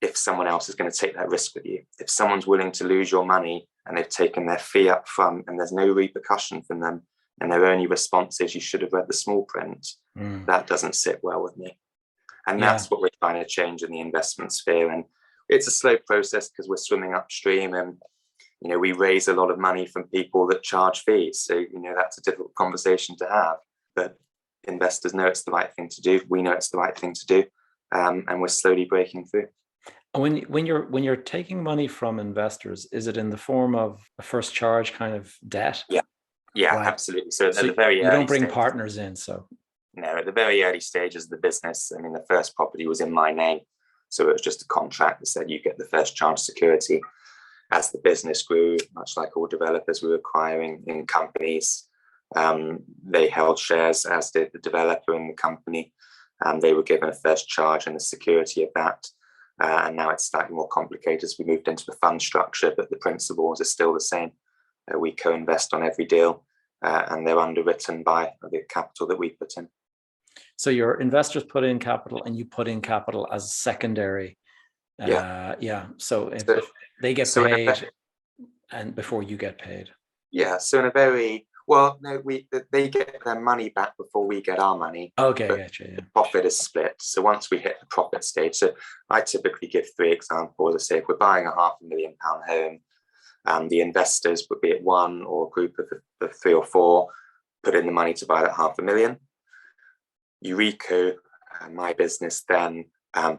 if someone else is going to take that risk with you. If someone's willing to lose your money and they've taken their fee up front and there's no repercussion from them, and their only response is, you should have read the small print, that doesn't sit well with me. And that's what we're trying to change in the investment sphere. And it's a slow process because we're swimming upstream, and we raise a lot of money from people that charge fees. So, that's a difficult conversation to have. But investors know it's the right thing to do. We know it's the right thing to do. And we're slowly breaking through. And when you're taking money from investors, is it in the form of a first charge kind of debt? Yeah, right. Absolutely. So at the very you early don't bring stages, partners in. So no, at the very early stages of the business, I mean, the first property was in my name. So it was just a contract that said you get the first charge security. As the business grew, much like all developers, we were acquiring in companies. They held shares, as did the developer in the company. They were given a first charge and the security of that. And now it's slightly more complicated as we moved into the fund structure, but the principles are still the same. We co-invest on every deal, and they're underwritten by the capital that we put in. So your investors put in capital and you put in capital as secondary. So if they get paid and before you get paid. Yeah. So in a very, well, no, they get their money back before we get our money. Okay, gotcha. Yeah. The profit is split. So once we hit the profit stage, so I typically give 3 examples. I say if we're buying a £500,000 home, the investors would be at one or a group of 3 or 4, put in the money to buy that £500,000. Eureka, my business, then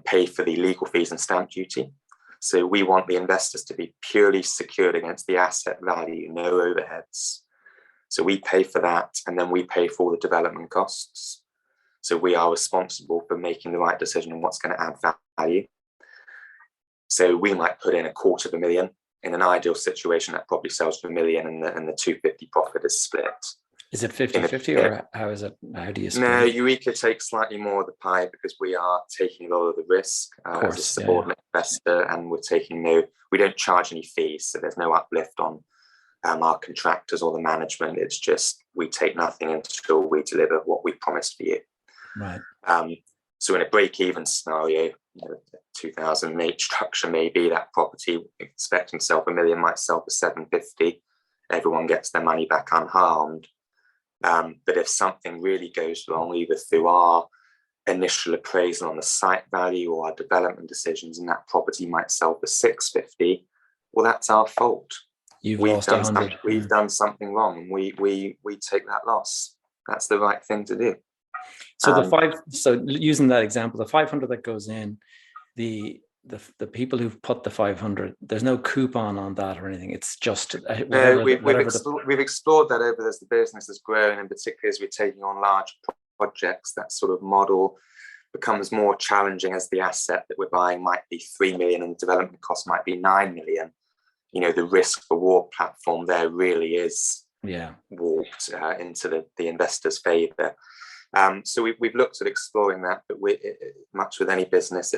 pay for the legal fees and stamp duty. So we want the investors to be purely secured against the asset value, no overheads. So we pay for that, and then we pay for all the development costs. So we are responsible for making the right decision on what's going to add value. So we might put in £250,000. In an ideal situation, that probably sells for £1 million, and the 250 profit is split. Is it 50-50 or how is it? How do you split? No, Eureka takes slightly more of the pie because we are taking a lot of the risk as a subordinate investor, and we don't charge any fees, so there's no uplift on our contractors or the management. It's just we take nothing until we deliver what we promised for you. Right. So in a break-even scenario, 2008 structure, maybe that property expecting to sell for £1 million might sell for 750. everyone gets their money back unharmed. But if something really goes wrong, either through our initial appraisal on the site value or our development decisions, and that property might sell for 650, well, that's our fault. We've done something wrong, and we take that loss. That's the right thing to do. So so using that example, the 500 that goes in, the people who've put the 500, there's no coupon on that or anything. It's just whatever. We've explored that over as the business has grown, and particularly as we're taking on large projects. That sort of model becomes more challenging as the asset that we're buying might be 3 million and the development cost might be 9 million. The risk reward platform there really is warped into the investor's favor. So we've looked at exploring that, but much with any business,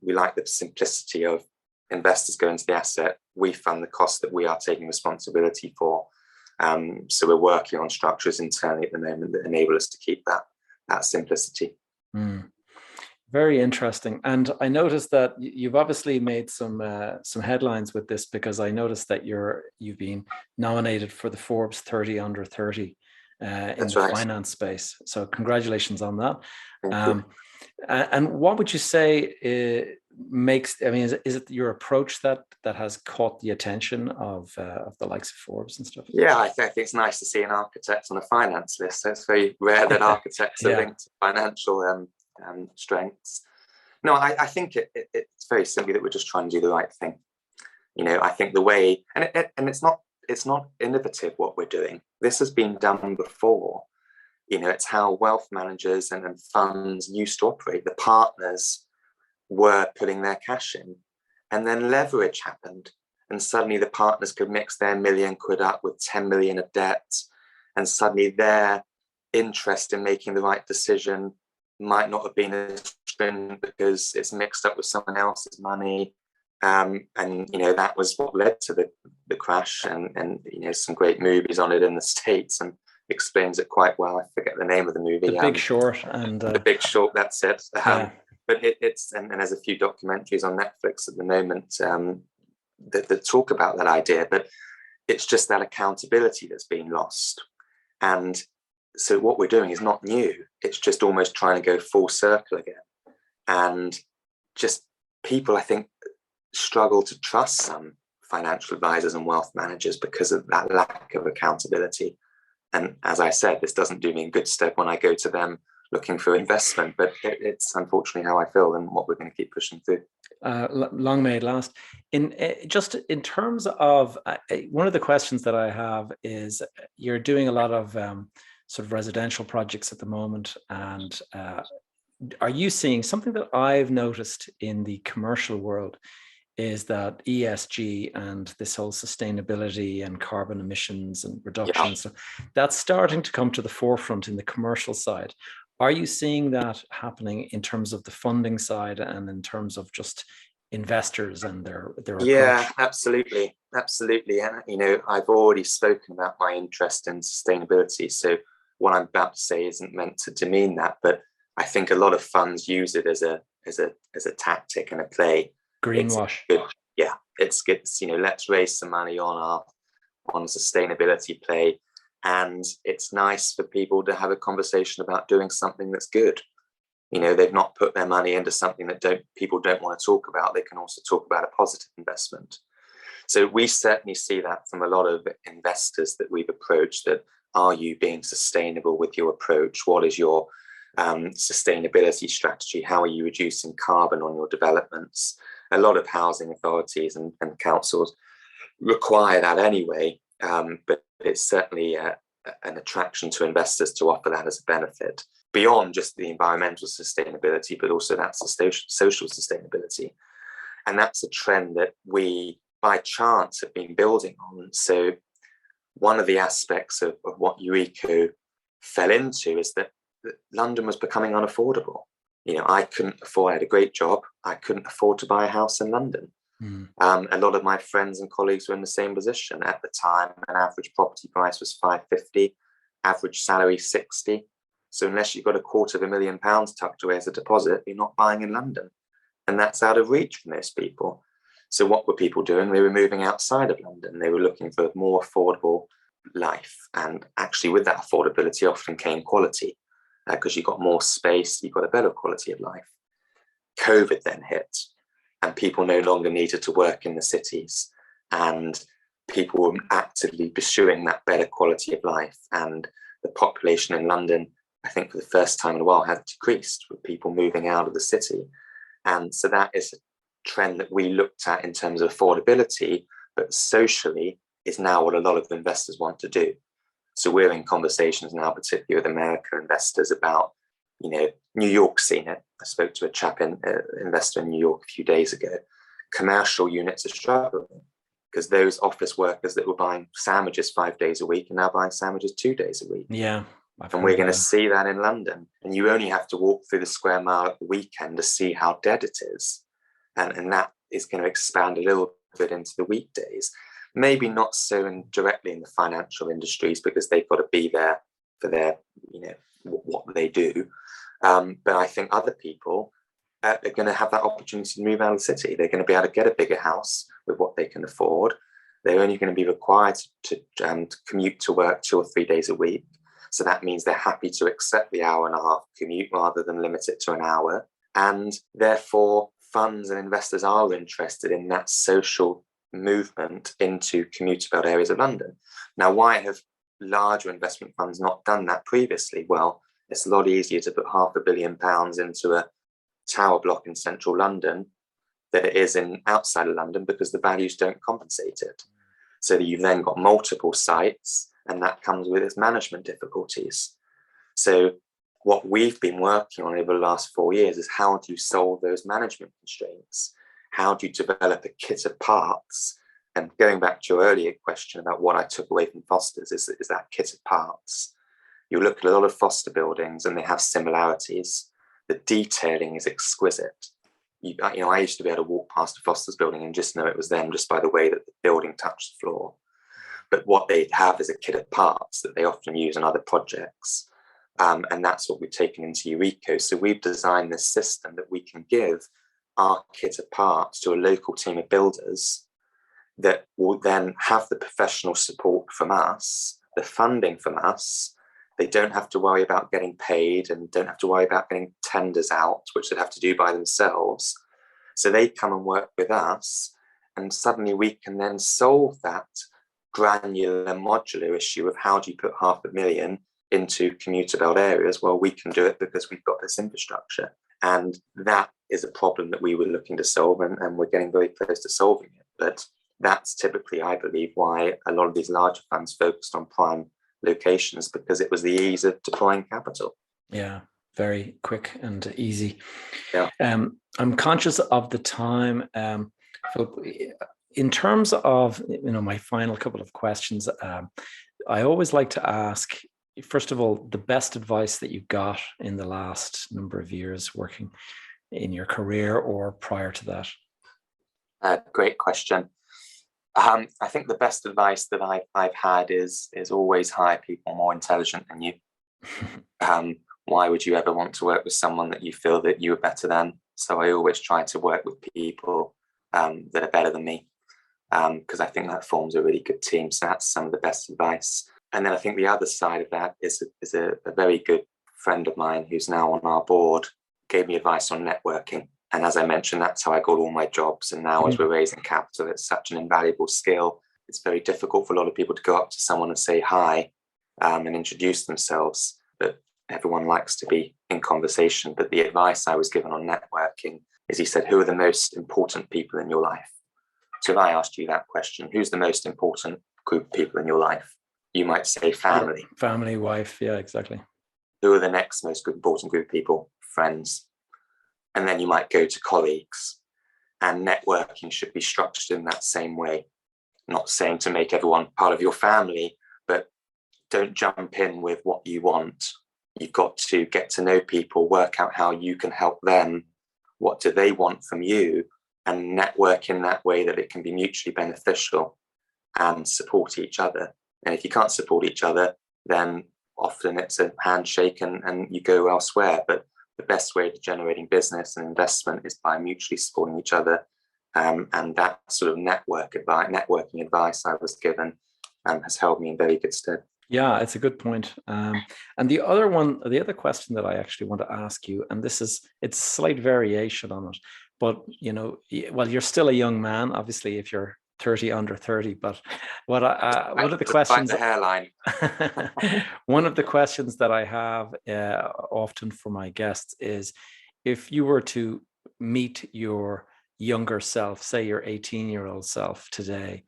we like the simplicity of investors go into the asset. We fund the cost that we are taking responsibility for. So we're working on structures internally at the moment that enable us to keep that simplicity. Very interesting. And I noticed that you've obviously made some headlines with this, because I noticed that you've been nominated for the Forbes 30 Under 30 in the finance space. So congratulations on that. And what would you say is it your approach that has caught the attention of the likes of Forbes and stuff? Yeah, I think it's nice to see an architect on a finance list. So it's very rare that architects are linked to financial strengths. No, I think it's very simply that we're just trying to do the right thing. I think the way, and it's not innovative what we're doing. This has been done before. It's how wealth managers and funds used to operate. The partners were putting their cash in, and then leverage happened, and suddenly the partners could mix their £1 million up with 10 million of debt, and suddenly their interest in making the right decision might not have been as stringent because it's mixed up with someone else's money. And that was what led to the crash, and some great movies on it in the States, and explains it quite well. I forget the name of the movie. The Big Short. And The Big Short, that's it. But it's and there's a few documentaries on Netflix at the moment that talk about that idea, but it's just that accountability that's been lost. And so what we're doing is not new. It's just almost trying to go full circle again. And just people, I think, struggle to trust some financial advisors and wealth managers because of that lack of accountability. And as I said, this doesn't do me in good stead when I go to them looking for investment, but it's unfortunately how I feel and what we're going to keep pushing through. Long may it last. Just in terms of one of the questions that I have is, you're doing a lot of sort of residential projects at the moment, and are you seeing something that I've noticed in the commercial world is that ESG and this whole sustainability and carbon emissions and reduction, so that's starting to come to the forefront in the commercial side. Are you seeing that happening in terms of the funding side and in terms of just investors and their approach? Yeah, absolutely. And I've already spoken about my interest in sustainability, so what I'm about to say isn't meant to demean that, but I think a lot of funds use it as a tactic and a play. Greenwash. It's good. Let's raise some money on a sustainability play, and it's nice for people to have a conversation about doing something that's good. They've not put their money into something that people don't want to talk about. They can also talk about a positive investment. So we certainly see that from a lot of investors that we've approached. That, are you being sustainable with your approach? What is your sustainability strategy? How are you reducing carbon on your developments? A lot of housing authorities and councils require that anyway, but it's certainly an attraction to investors to offer that as a benefit beyond just the environmental sustainability, but also that's the social sustainability. And that's a trend that we, by chance, have been building on. So one of the aspects of what Eureka fell into is that London was becoming unaffordable. I couldn't afford, I had a great job, I couldn't afford to buy a house in London. A lot of my friends and colleagues were in the same position. At the time, an average property price was 550, average salary 60. So unless you've got £250,000 tucked away as a deposit, you're not buying in London. And that's out of reach for most people. So what were people doing? They were moving outside of London. They were looking for a more affordable life. And actually with that affordability often came quality, because you got more space, you got a better quality of life. COVID then hit, and people no longer needed to work in the cities, and people were actively pursuing that better quality of life. And the population in London, I think for the first time in a while, has decreased, with people moving out of the city. And so that is a trend that we looked at in terms of affordability, but socially is now what a lot of investors want to do. So we're in conversations now, particularly with American investors, about, New York's seen it. I spoke to a chap, investor in New York a few days ago. Commercial units are struggling because those office workers that were buying sandwiches 5 days a week are now buying sandwiches 2 days a week. Yeah. And we're going to see that in London. And you only have to walk through the square mile at the weekend to see how dead it is. And that is going to expand a little bit into the weekdays. Maybe not so directly in the financial industries, because they've got to be there for their, what they do. But I think other people are going to have that opportunity to move out of the city. They're going to be able to get a bigger house with what they can afford. They're only going to be required to commute to work 2 or 3 days a week. So that means they're happy to accept the hour-and-a-half commute rather than limit it to an hour. And therefore, funds and investors are interested in that social movement into commuter belt areas of London. Now, why have larger investment funds not done that previously? Well, it's a lot easier to put £500 million into a tower block in central London than it is in outside of London, because the values don't compensate it. So you've then got multiple sites, and that comes with its management difficulties. So what we've been working on over the last 4 years is, how do you solve those management constraints? How do you develop a kit of parts? And going back to your earlier question about what I took away from Foster's is that kit of parts. You look at a lot of Foster buildings and they have similarities. The detailing is exquisite. I used to be able to walk past a Foster's building and just know it was them just by the way that the building touched the floor. But what they have is a kit of parts that they often use on other projects. And that's what we've taken into Eureka. So we've designed this system that we can give our kit of parts to a local team of builders that will then have the professional support from us, the funding from us. They don't have to worry about getting paid and don't have to worry about getting tenders out, which they'd have to do by themselves. So they come and work with us, and suddenly we can then solve that granular modular issue of, how do you put £500,000 into commuter belt areas? Well, we can do it because we've got this infrastructure. And that is a problem that we were looking to solve, and we're getting very close to solving it. But that's typically, I believe, why a lot of these larger funds focused on prime locations, because it was the ease of deploying capital. Yeah, very quick and easy. Yeah. I'm conscious of the time. Philip, in terms of my final couple of questions, I always like to ask, first of all, the best advice that you got in the last number of years working in your career or prior to that. Great question. I think the best advice that I've had is always hire people more intelligent than you. Why would you ever want to work with someone that you feel that you are better than? So I always try to work with people that are better than me, because I think that forms a really good team. So that's some of the best advice. And then I think the other side of that is a very good friend of mine who's now on our board gave me advice on networking. And as I mentioned, that's how I got all my jobs. And now as we're raising capital, it's such an invaluable skill. It's very difficult for a lot of people to go up to someone and say hi and introduce themselves. But everyone likes to be in conversation. But the advice I was given on networking is, he said, who are the most important people in your life? So if I asked you that question, who's the most important group of people in your life? You might say family. Family, wife. Yeah, exactly. Who are the next most important group of people? Friends. And then you might go to colleagues. And networking should be structured in that same way. Not saying to make everyone part of your family, but don't jump in with what you want. You've got to get to know people, work out how you can help them. What do they want from you? And network in that way that it can be mutually beneficial and support each other. And if you can't support each other, then often it's a handshake and you go elsewhere. But the best way to generating business and investment is by mutually supporting each other And that sort of networking advice I was given has held me in very good stead. Yeah, it's a good point. And the other question that I actually want to ask you, and it's a slight variation on it, but well, you're still a young man, obviously, if you're 30 under 30. But one of the questions, the hairline. One of the questions that I have often for my guests is, if you were to meet your younger self, say your 18-year-old self today,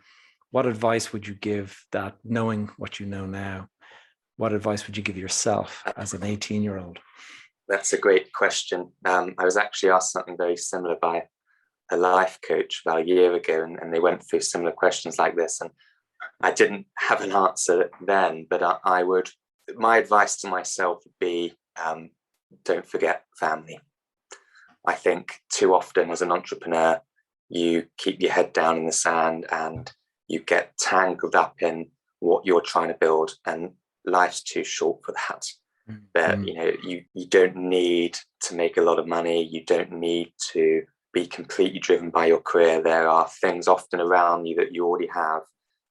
what advice would you give that, knowing what you know now? What advice would you give yourself as an 18-year-old? That's a great question. I was actually asked something very similar by a life coach about a year ago, and they went through similar questions like this. And I didn't have an answer then, but my advice to myself would be, don't forget family. I think too often as an entrepreneur, you keep your head down in the sand and you get tangled up in what you're trying to build, and life's too short for that. But you don't need to make a lot of money. You don't need to be completely driven by your career. There are things often around you that you already have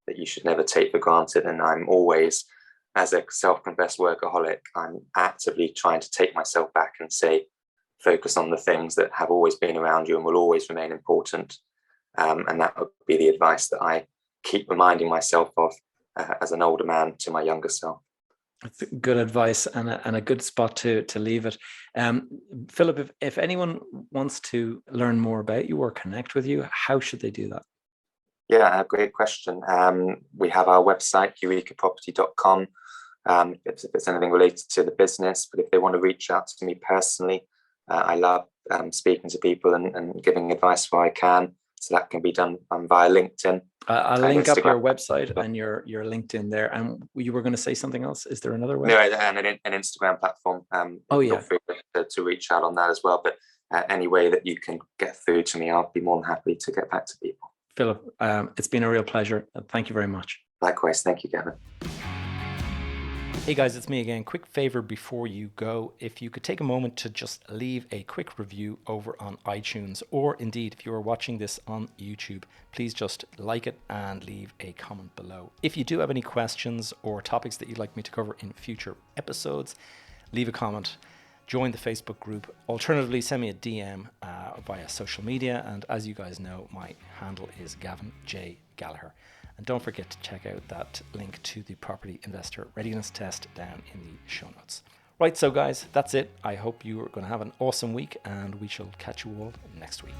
that you should never take for granted. And I'm always, as a self-confessed workaholic, I'm actively trying to take myself back and say, focus on the things that have always been around you and will always remain important. And that would be the advice that I keep reminding myself of as an older man to my younger self. That's good advice, and a good spot to leave it. Philip, if anyone wants to learn more about you or connect with you, how should they do that? Yeah, great question. We have our website, eurekaproperty.com, if it's anything related to the business. But if they want to reach out to me personally, I love speaking to people and giving advice where I can. So that can be done via LinkedIn. I'll link up your website and your LinkedIn there. And you were going to say something else? Is there another way? No, and an Instagram platform. Feel free to reach out on that as well. But any way that you can get through to me, I'll be more than happy to get back to people. Philip, it's been a real pleasure. Thank you very much. Likewise. Thank you, Gavin. Hey guys, it's me again. Quick favor before you go. If you could take a moment to just leave a quick review over on iTunes, or indeed if you are watching this on YouTube, please just like it and leave a comment below. If you do have any questions or topics that you'd like me to cover in future episodes, leave a comment. Join the Facebook group. Alternatively, send me a DM via social media. And as you guys know, my handle is Gavin J. Gallagher. And don't forget to check out that link to the property investor readiness test down in the show notes. Right, so guys, that's it. I hope you are going to have an awesome week, and we shall catch you all next week.